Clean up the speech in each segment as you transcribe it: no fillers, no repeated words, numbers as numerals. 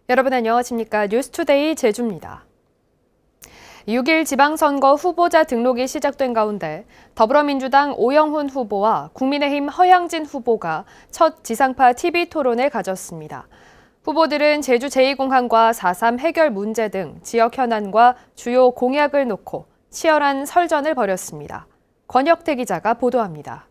여러분 안녕하십니까? 뉴스투데이 제주입니다. 6일 지방선거 후보자 등록이 시작된 가운데 더불어민주당 오영훈 후보와 국민의힘 허양진 후보가 첫 지상파 TV 토론을 가졌습니다. 후보들은 제주 제2공항과 4.3 해결 문제 등 지역 현안과 주요 공약을 놓고 치열한 설전을 벌였습니다. 권혁태 기자가 보도합니다.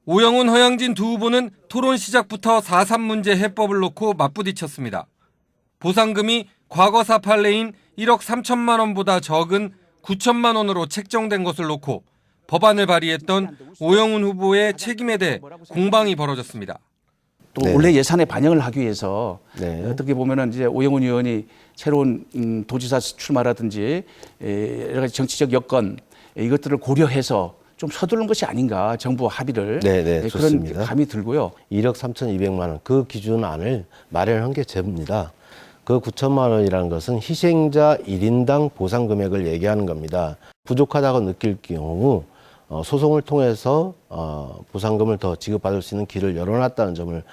오영훈, 허양진 두 후보는 토론 시작부터 4.3 문제 해법을 놓고 맞부딪혔습니다. 보상금이 과거 사판례인 1억 3천만 원보다 적은 9천만 원으로 책정된 것을 놓고 법안을 발의했던 오영훈 후보의 책임에 대해 공방이 벌어졌습니다. 또 원래 예산에 반영을 하기 위해서 어떻게 보면은 이제 오영훈 의원이 새로운 도지사 출마라든지 여러 가지 정치적 여건 이것들을 고려해서 좀 서두른 것이 아닌가, 정부 합의를. 그런 좋습니다. 감이 들고요. 1억 3,200만 원, 그 기준안을 마련한 게 제입니다. 그 9천만 원이라는 것은 희생자 1인당 보상 금액을 얘기하는 겁니다. 부족하다고 느낄 경우 소송을 통해서 보상금을 더 지급받을 수 있는 길을 열어놨다는 점을.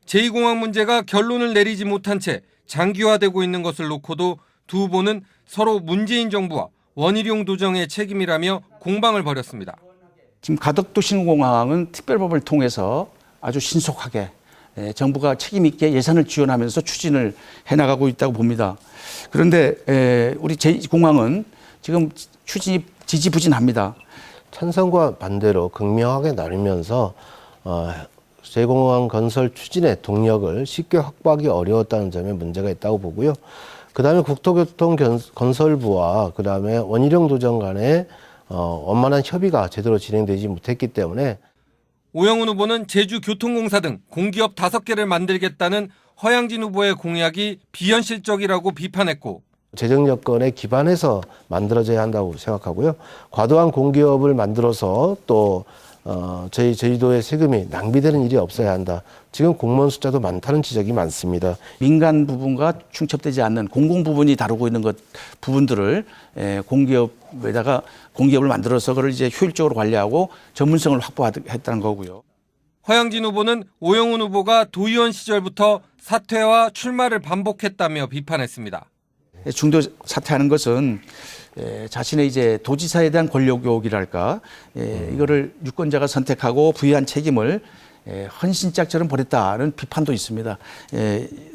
제2공항 문제가 결론을 내리지 못한 채 장기화되고 있는 것을 놓고도 두 후보는 서로 문재인 정부와 원희룡 도정의 책임이라며 공방을 벌였습니다. 지금 가덕도 신공항은 특별법을 통해서 아주 신속하게 정부가 책임 있게 예산을 지원하면서 추진을 해나가고 있다고 봅니다. 그런데 우리 제2공항은 지금 추진이 지지부진합니다. 찬성과 반대로 극명하게 나누면서 제2공항 건설 추진의 동력을 쉽게 확보하기 어려웠다는 점에 문제가 있다고 보고요. 그다음에 국토교통건설부와 그다음에 원희룡 도정 간의 원만한 협의가 제대로 진행되지 못했기 때문에. 오영훈 후보는 제주교통공사 등 공기업 5개를 만들겠다는 허양진 후보의 공약이 비현실적이라고 비판했고, 재정 여건에 기반해서 만들어져야 한다고 생각하고요. 과도한 공기업을 만들어서 또 저희 제주도의 세금이 낭비되는 일이 없어야 한다. 지금 공무원 숫자도 많다는 지적이 많습니다. 민간 부분과 충첩되지 않는 공공 부분이 다루고 있는 부분들을 공기업에다가 공기업을 만들어서 그걸 이제 효율적으로 관리하고 전문성을 확보했다는 거고요. 허양진 후보는 오영훈 후보가 도의원 시절부터 사퇴와 출마를 반복했다며 비판했습니다. 중도 사퇴하는 것은 자신의 이제 도지사에 대한 권력욕이랄까, 이거를 유권자가 선택하고 부여한 책임을 헌신짝처럼 버렸다는 비판도 있습니다.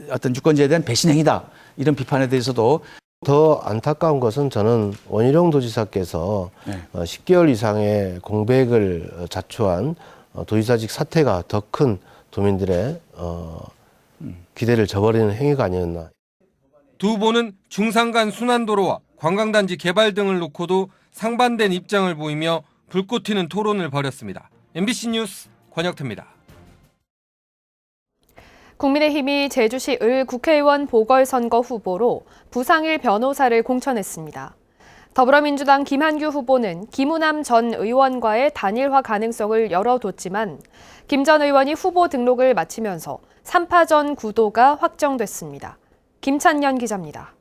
어떤 유권자에 대한 배신행위다, 이런 비판에 대해서도. 더 안타까운 것은 저는 원희룡 도지사께서 10개월 이상의 공백을 자초한 도지사직 사퇴가 더 큰 도민들의 기대를 저버리는 행위가 아니었나. 두 후보는 중산간 순환도로와 관광단지 개발 등을 놓고도 상반된 입장을 보이며 불꽃 튀는 토론을 벌였습니다. MBC 뉴스 권혁태입니다. 국민의힘이 제주시 을 국회의원 보궐선거 후보로 부상일 변호사를 공천했습니다. 더불어민주당 김한규 후보는 김우남 전 의원과의 단일화 가능성을 열어뒀지만 김 전 의원이 후보 등록을 마치면서 3파전 구도가 확정됐습니다. 김찬년 기자입니다.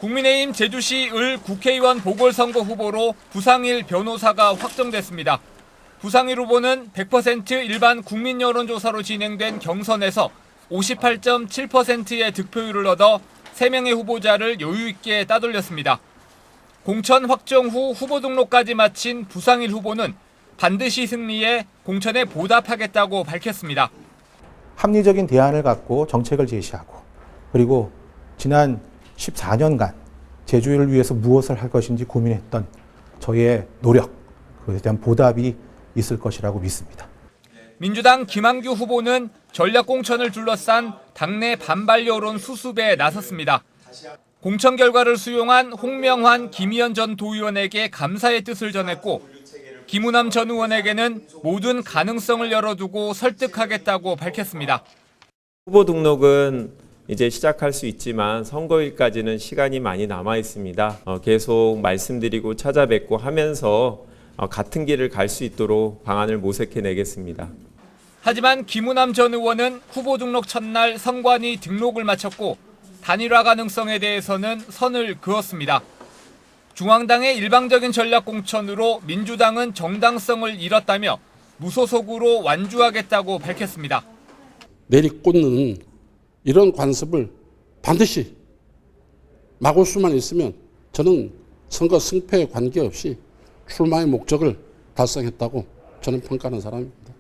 국민의힘 제주시 을 국회의원 보궐선거 후보로 부상일 변호사가 확정됐습니다. 부상일 후보는 100% 일반 국민 여론조사로 진행된 경선에서 58.7%의 득표율을 얻어 3명의 후보자를 여유 있게 따돌렸습니다. 공천 확정 후 후보 등록까지 마친 부상일 후보는 반드시 승리해 공천에 보답하겠다고 밝혔습니다. 합리적인 대안을 갖고 정책을 제시하고, 그리고 지난 14년간 제주를 위해서 무엇을 할 것인지 고민했던 저희의 노력, 그것에 대한 보답이 있을 것이라고 믿습니다. 민주당 김한규 후보는 전략공천을 둘러싼 당내 반발 여론 수습에 나섰습니다. 공천 결과를 수용한 홍명환, 김희연 전 도의원에게 감사의 뜻을 전했고, 김우남 전 의원에게는 모든 가능성을 열어두고 설득하겠다고 밝혔습니다. 후보 등록은 이제 시작할 수 있지만 선거일까지는 시간이 많이 남아 있습니다. 계속 말씀드리고 찾아뵙고 하면서 같은 길을 갈 수 있도록 방안을 모색해내겠습니다. 하지만 김우남 전 의원은 후보 등록 첫날 선관위 등록을 마쳤고 단일화 가능성에 대해서는 선을 그었습니다. 중앙당의 일방적인 전략 공천으로 민주당은 정당성을 잃었다며 무소속으로 완주하겠다고 밝혔습니다. 내리꽂는 이런 관습을 반드시 막을 수만 있으면 저는 선거 승패에 관계없이 출마의 목적을 달성했다고 저는 평가하는 사람입니다.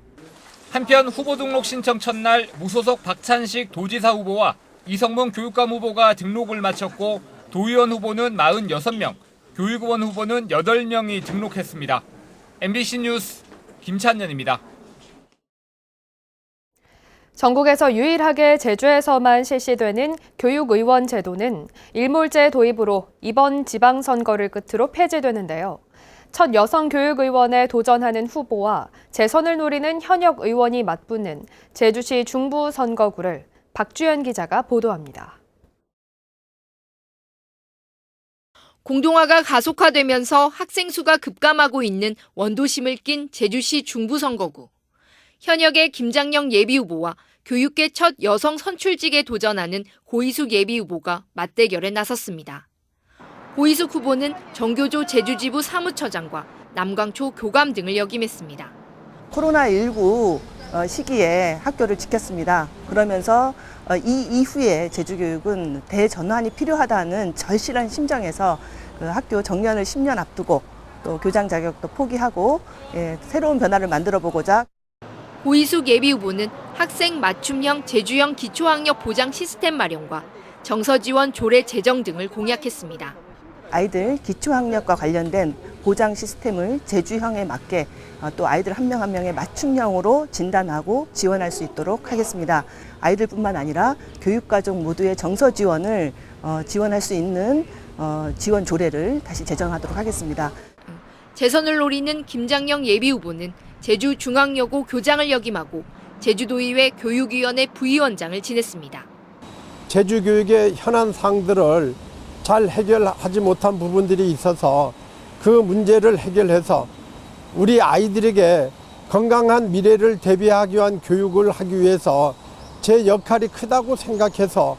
한편 후보 등록 신청 첫날 무소속 박찬식 도지사 후보와 이성문 교육감 후보가 등록을 마쳤고 도의원 후보는 46명, 교육의원 후보는 8명이 등록했습니다. MBC 뉴스 김찬년입니다. 전국에서 유일하게 제주에서만 실시되는 교육의원 제도는 일몰제 도입으로 이번 지방선거를 끝으로 폐지되는데요. 첫 여성 교육의원에 도전하는 후보와 재선을 노리는 현역 의원이 맞붙는 제주시 중부 선거구를 박주연 기자가 보도합니다. 공동화가 가속화되면서 학생 수가 급감하고 있는 원도심을 낀 제주시 중부 선거구. 현역의 김장영 예비후보와 교육계 첫 여성 선출직에 도전하는 고희숙 예비후보가 맞대결에 나섰습니다. 고희숙 후보는 정교조 제주지부 사무처장과 남광초 교감 등을 역임했습니다. 코로나19 시기에 학교를 지켰습니다. 그러면서 이 이후에 제주교육은 대전환이 필요하다는 절실한 심정에서 그 학교 정년을 10년 앞두고 또 교장 자격도 포기하고 새로운 변화를 만들어 보고자. 고희숙 예비후보는 학생 맞춤형 제주형 기초학력 보장 시스템 마련과 정서지원 조례 제정 등을 공약했습니다. 아이들 기초학력과 관련된 보장 시스템을 제주형에 맞게 또 아이들 한 명 한 명의 맞춤형으로 진단하고 지원할 수 있도록 하겠습니다. 아이들뿐만 아니라 교육가족 모두의 정서 지원을 지원할 수 있는 지원 조례를 다시 제정하도록 하겠습니다. 재선을 노리는 김장영 예비후보는 제주중앙여고 교장을 역임하고 제주도의회 교육위원회 부위원장을 지냈습니다. 제주교육의 현안 사항들을 잘 해결하지 못한 부분들이 있어서 그 문제를 해결해서 우리 아이들에게 건강한 미래를 대비하기 위한 교육을 하기 위해서 제 역할이 크다고 생각해서.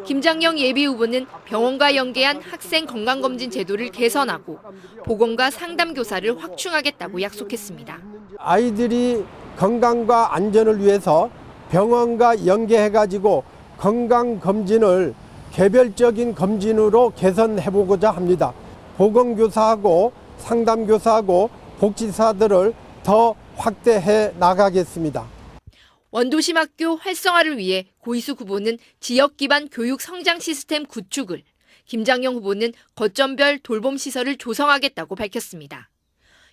김장영 예비후보는 병원과 연계한 학생 건강검진 제도를 개선하고 보건과 상담교사를 확충하겠다고 약속했습니다. 아이들이 건강과 안전을 위해서 병원과 연계해가지고 건강검진을 개별적인 검진으로 개선해보고자 합니다. 보건교사하고 상담교사하고 복지사들을 더 확대해 나가겠습니다. 원도심 학교 활성화를 위해 고희숙 후보는 지역 기반 교육 성장 시스템 구축을, 김장영 후보는 거점별 돌봄 시설을 조성하겠다고 밝혔습니다.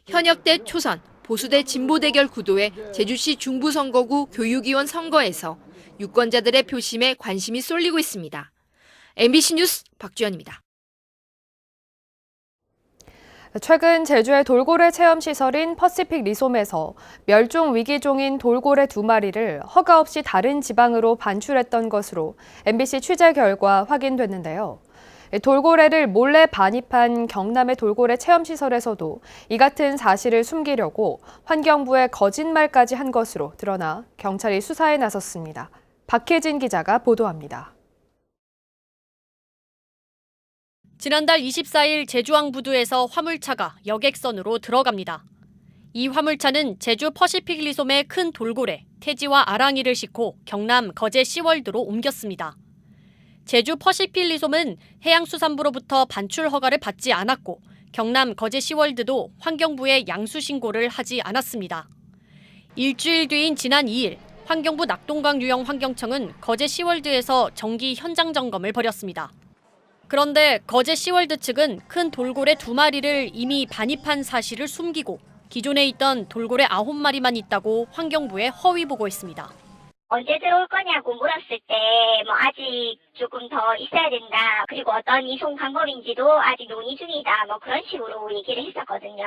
현역대 초선, 보수대 진보 대결 구도의 제주시 중부 선거구 교육위원 선거에서 유권자들의 표심에 관심이 쏠리고 있습니다. MBC 뉴스 박주연입니다. 최근 제주의 돌고래 체험시설인 퍼시픽 리솜에서 멸종 위기종인 돌고래 2마리를 허가 없이 다른 지방으로 반출했던 것으로 MBC 취재 결과 확인됐는데요. 돌고래를 몰래 반입한 경남의 돌고래 체험시설에서도 이 같은 사실을 숨기려고 환경부에 거짓말까지 한 것으로 드러나 경찰이 수사에 나섰습니다. 박혜진 기자가 보도합니다. 지난달 24일 제주항 부두에서 화물차가 여객선으로 들어갑니다. 이 화물차는 제주 퍼시픽 리솜의 큰 돌고래, 태지와 아랑이를 싣고 경남 거제 시월드로 옮겼습니다. 제주 퍼시픽 리솜은 해양수산부로부터 반출 허가를 받지 않았고 경남 거제 시월드도 환경부에 양수 신고를 하지 않았습니다. 일주일 뒤인 지난 2일 환경부 낙동강 유형 환경청은 거제 시월드에서 정기 현장 점검을 벌였습니다. 그런데 거제 시월드 측은 큰 돌고래 2마리를 이미 반입한 사실을 숨기고 기존에 있던 돌고래 9마리만 있다고 환경부에 허위 보고했습니다. 언제 들어올 거냐고 물었을 때 아직 조금 더 있어야 된다. 그리고 어떤 이송 방법인지도 아직 논의 중이다. 그런 식으로 얘기를 했었거든요.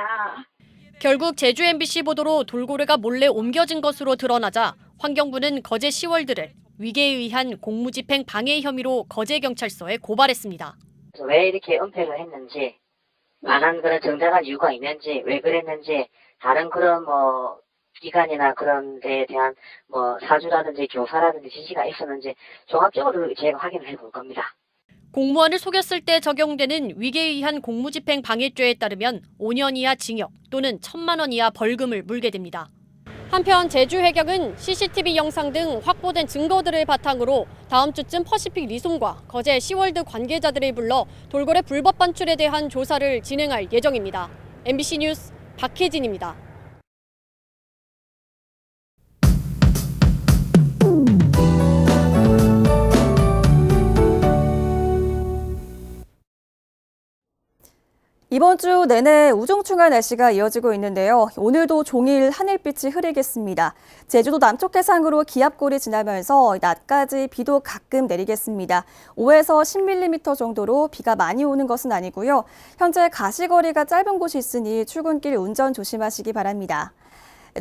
결국 제주 MBC 보도로 돌고래가 몰래 옮겨진 것으로 드러나자 환경부는 거제 시월드를 위계에 의한 공무집행 방해 혐의로 거제경찰서에 고발했습니다. 왜 이렇게 은폐를 했는지, 안 한 그런 정당한 이유가 있는지, 왜 그랬는지, 다른 그런 기관이나 그런 데에 대한 사주라든지 교사라든지 지시가 있었는지 종합적으로 제가 확인을 해볼 겁니다. 공무원을 속였을 때 적용되는 위계에 의한 공무집행 방해죄에 따르면 5년 이하 징역 또는 1,000만 원 이하 벌금을 물게 됩니다. 한편 제주해경은 CCTV 영상 등 확보된 증거들을 바탕으로 다음 주쯤 퍼시픽 리솜과 거제 시월드 관계자들을 불러 돌고래 불법 반출에 대한 조사를 진행할 예정입니다. MBC 뉴스 박혜진입니다. 이번 주 내내 우중충한 날씨가 이어지고 있는데요. 오늘도 종일 하늘빛이 흐리겠습니다. 제주도 남쪽 해상으로 기압골이 지나면서 낮까지 비도 가끔 내리겠습니다. 5에서 10mm 정도로 비가 많이 오는 것은 아니고요. 현재 가시거리가 짧은 곳이 있으니 출근길 운전 조심하시기 바랍니다.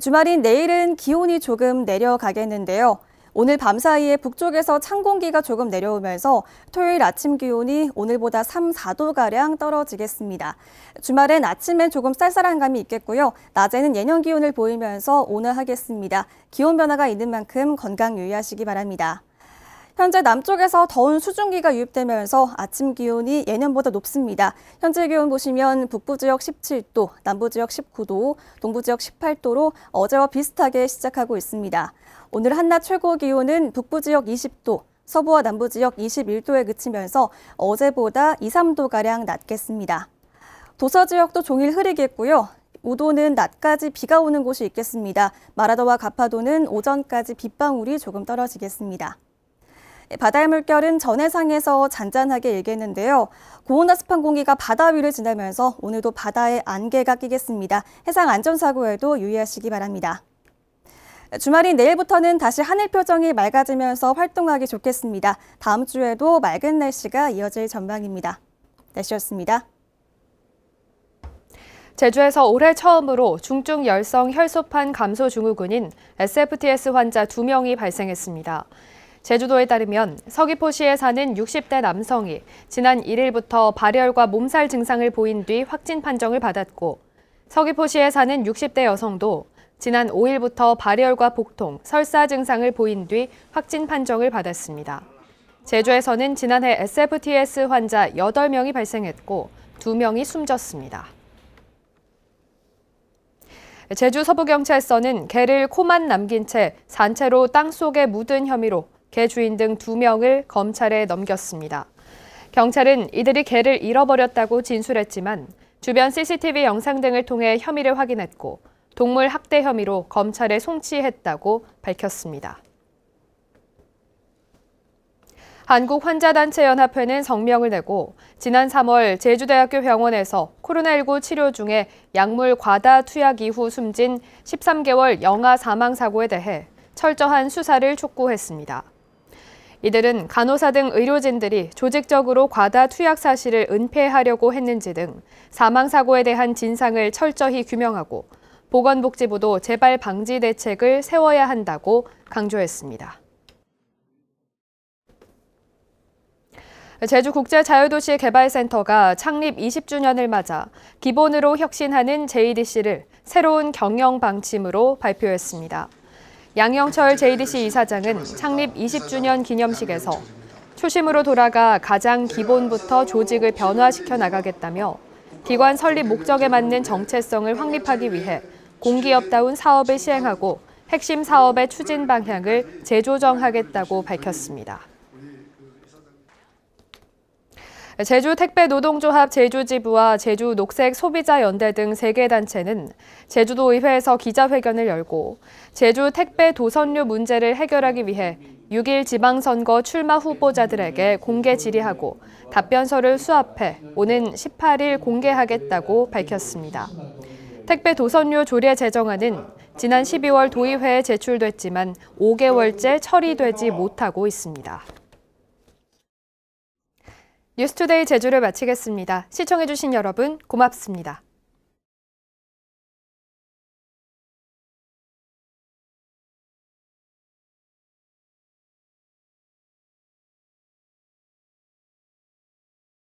주말인 내일은 기온이 조금 내려가겠는데요. 오늘 밤 사이에 북쪽에서 찬 공기가 조금 내려오면서 토요일 아침 기온이 오늘보다 3, 4도가량 떨어지겠습니다. 주말엔 아침엔 조금 쌀쌀한 감이 있겠고요. 낮에는 예년 기온을 보이면서 온화하겠습니다. 기온 변화가 있는 만큼 건강 유의하시기 바랍니다. 현재 남쪽에서 더운 수증기가 유입되면서 아침 기온이 예년보다 높습니다. 현재 기온 보시면 북부 지역 17도, 남부 지역 19도, 동부 지역 18도로 어제와 비슷하게 시작하고 있습니다. 오늘 한낮 최고 기온은 북부 지역 20도, 서부와 남부 지역 21도에 그치면서 어제보다 2, 3도가량 낮겠습니다. 도서 지역도 종일 흐리겠고요. 우도는 낮까지 비가 오는 곳이 있겠습니다. 마라도와 가파도는 오전까지 빗방울이 조금 떨어지겠습니다. 바다의 물결은 전해상에서 잔잔하게 일겠는데요. 고온화습한 공기가 바다 위를 지나면서 오늘도 바다에 안개가 끼겠습니다. 해상 안전사고에도 유의하시기 바랍니다. 주말인 내일부터는 다시 하늘 표정이 맑아지면서 활동하기 좋겠습니다. 다음 주에도 맑은 날씨가 이어질 전망입니다. 날씨였습니다. 제주에서 올해 처음으로 중증 열성 혈소판 감소 증후군인 SFTS 환자 2명이 발생했습니다. 제주도에 따르면 서귀포시에 사는 60대 남성이 지난 1일부터 발열과 몸살 증상을 보인 뒤 확진 판정을 받았고, 서귀포시에 사는 60대 여성도 지난 5일부터 발열과 복통, 설사 증상을 보인 뒤 확진 판정을 받았습니다. 제주에서는 지난해 SFTS 환자 8명이 발생했고 2명이 숨졌습니다. 제주 서부경찰서는 개를 코만 남긴 채 산채로 땅속에 묻은 혐의로 개 주인 등 2명을 검찰에 넘겼습니다. 경찰은 이들이 개를 잃어버렸다고 진술했지만 주변 CCTV 영상 등을 통해 혐의를 확인했고 동물 학대 혐의로 검찰에 송치했다고 밝혔습니다. 한국환자단체연합회는 성명을 내고 지난 3월 제주대학교 병원에서 코로나19 치료 중에 약물 과다 투약 이후 숨진 13개월 영아 사망 사고에 대해 철저한 수사를 촉구했습니다. 이들은 간호사 등 의료진들이 조직적으로 과다 투약 사실을 은폐하려고 했는지 등 사망 사고에 대한 진상을 철저히 규명하고 보건복지부도 재발 방지 대책을 세워야 한다고 강조했습니다. 제주국제자유도시 개발센터가 창립 20주년을 맞아 기본으로 혁신하는 JDC를 새로운 경영 방침으로 발표했습니다. 양영철 JDC 이사장은 창립 20주년 기념식에서 초심으로 돌아가 가장 기본부터 조직을 변화시켜 나가겠다며 기관 설립 목적에 맞는 정체성을 확립하기 위해 공기업다운 사업을 시행하고 핵심 사업의 추진 방향을 재조정하겠다고 밝혔습니다. 제주택배노동조합 제주지부와 제주녹색소비자연대 등 3개 단체는 제주도의회에서 기자회견을 열고 제주택배도선료 문제를 해결하기 위해 6일 지방선거 출마 후보자들에게 공개 질의하고 답변서를 수합해 오는 18일 공개하겠다고 밝혔습니다. 택배도선료 조례 제정안은 지난 12월 도의회에 제출됐지만 5개월째 처리되지 못하고 있습니다. 뉴스투데이 제주를 마치겠습니다. 시청해주신 여러분 고맙습니다.